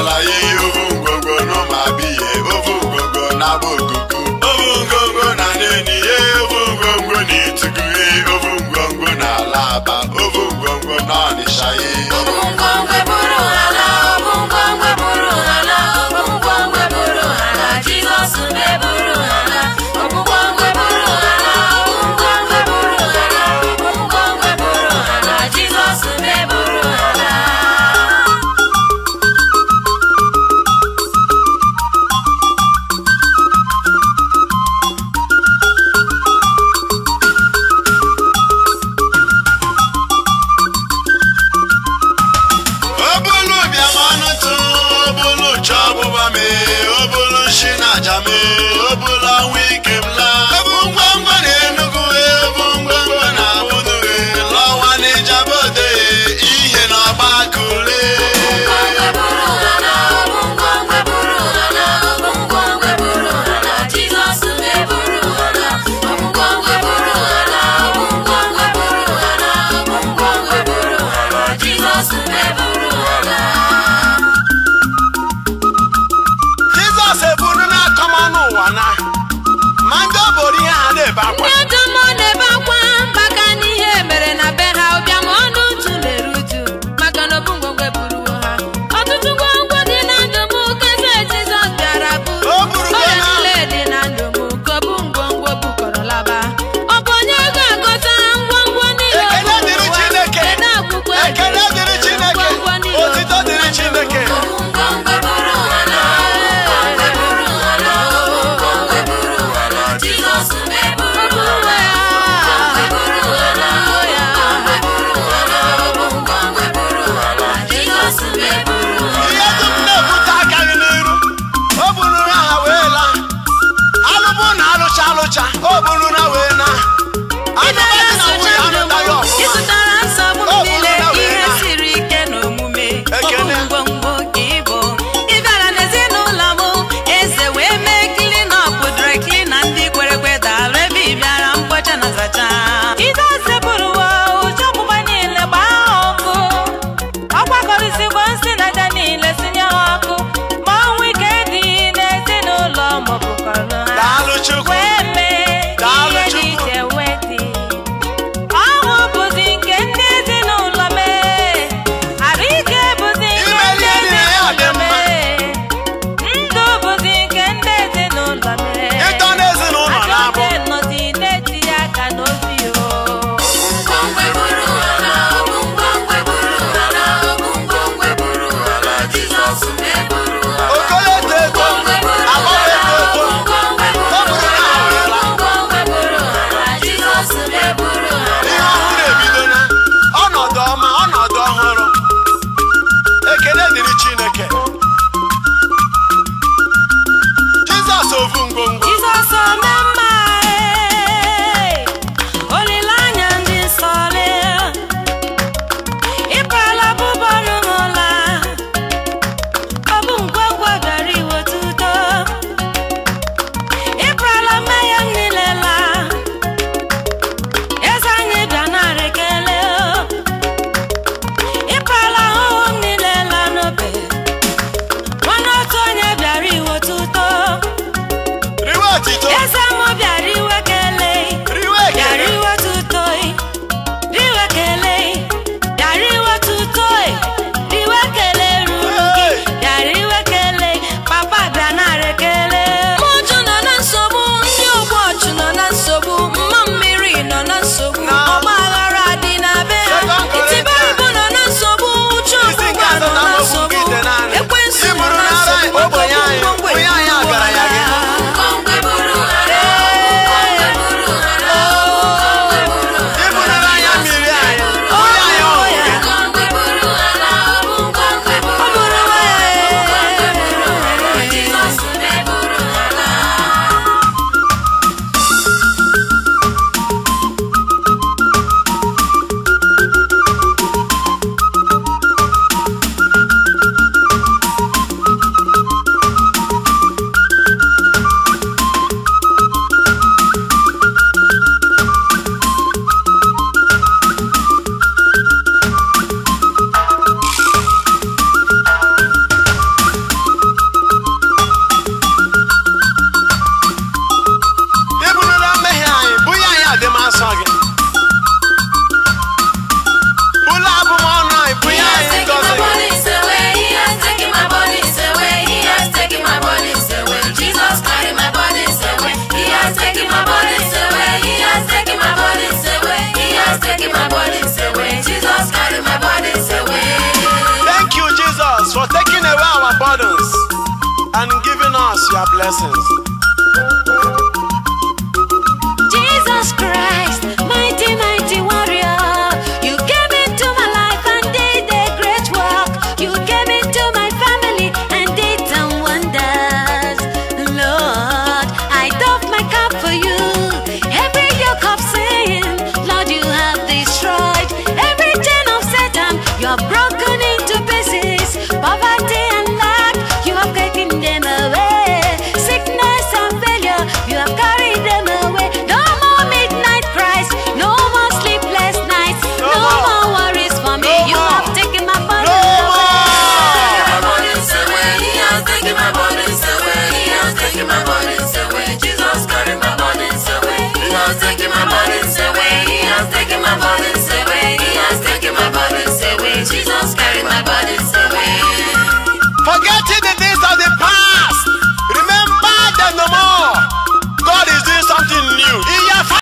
la yi ovungongo no mabiye ovungongo na bogugu ovungongo na neni ovungongo ni tuguye ovungongo na laba ovungongo na nishaye ovungongo buru hala ovungongo buru hala ovungongo buru hala Jesus me buru hala ovungongo buru hala ovungongo buru hala ovungongo buru hala Jesus me buru hala. Jame obula wikemla obungwangwa n'Enugu obungwangwa na Bunuwe lọwa n'Ijabode ihe n'Ọgbakule Ovungongo buru hala ovungongo buru hala ovungongo buru hala Jesus me buru hala ovungongo buru hala ovungongo buru hala ovungongo buru hala Jesus me buru hala. Jesus eburu na-akọma n'ụwa na ma ndị obori ihe ha na-ebe akwa ndị ọdụm na-ebe akwa maka n'ihe mere na be ha ụbịam ọnụ utu na-eruju maka na obungwangwo eburuwo ha ọtụtụ ngwongwo dị na ndụ m ka eze Jizọs bịara buru O burugo oge ha. niile dị na ndụ m ka obungwangwo bukọrọ laba ọ bụ onye ga-agọta ngwongwo niile o Ekele dịrị buru ụwa? Chineke. Kedu akwụkwọ ego Ekele dịrị Chineke. ngwongwo niile o Otito dịrị Chineke. Ovungongo buru hala ovungongo buru hala ovungongo buru hala Jesus me buru hala ovungongo buru hala ovungongo buru hala ovungongo buru hala Jesus me buru hala. ihe dum na-ebute akaghị n'iru o buru ha wee laa alụbụ na alụcha o buru ha wee na anụba dị na nwunye anụtaghị ọfụma ịzụtara nsogbu O m niile buru na wee ihe na. siri ike n'omume Ekele. ngwongwo ka ịbụ ịbịara n'ezinụlọ m eze wee mee clean-up dry cleaner ndị kwere ekwe dara ebe ị bịara mkpocha na zacha idozebụrụwo ụjọ ọgbụgba niile gbaa ọkụ ọgbakọrịsịgbo nsị na aja niile sinye ha ọkụ ma ọnwụ ike dị n'ezinụlọ maọbụkọrọ ha Daalụ Chukwu. wee mee Daalụ ihe dị Chukwu. iche wee dị ọṅụ bụzi nke ndị ezinụlọ mee arụ ike bụzi nke Ime ndị ihe niile ya dị ezinụlọ mma. mee ndụ bụzi nke ndị ezinụlọ mee ịtọ n'ezinụlọ na-abụ Ajọke nọzi na-etinye aka n'obi o Ovungongo buru hala ovungongo buru hala ovungongo buru hala Jesus me buru hala. okoloto eto agbawa eto eto o buru ha wee laa Ovungongo buru hala Jesus me buru hala. ihe ọhụrụ ebido na ọnọdụ ọma ọnọdụ ọhụrụ ekele dịrị Chineke Jizọs ovu ngwongwo Jizọs ome mma olileanya ndị nsọ ịbala bụbọrụ n'ụla ọ bụ ngwongwo bịara iweta udo ịbala mmehie m niile la eze anyị bịa nara ekele ịbala ahụhụ m niile la n'obe nwanne otu onye bịara iweta udo riwe otito eze m Jesus carry my burdens away. Thank you, Jesus, for taking away our burdens and giving us your blessings. Jesus Christ, mighty, mighty warrior, you came into my life and did a great work. You came into my family and did some wonders. Lord, I doff my cap for you. Every yoke of sin, Lord, you have destroyed. Every chain of Satan, you have broken into pieces. Poverty and lack, you have taken them away. Sickness and failure, you have carried them away. No more midnight cries, no more sleepless nights, no more worries for me. You have taken my burden away. My burdens away. He has taken my burdens away. He has taken my burdens away. Jesus carry my burdens away. He has taken my burdens away. He has taken my burdens away. He has taken my burdens away. Jesus carry my burdens away. Forgetting the days of the past.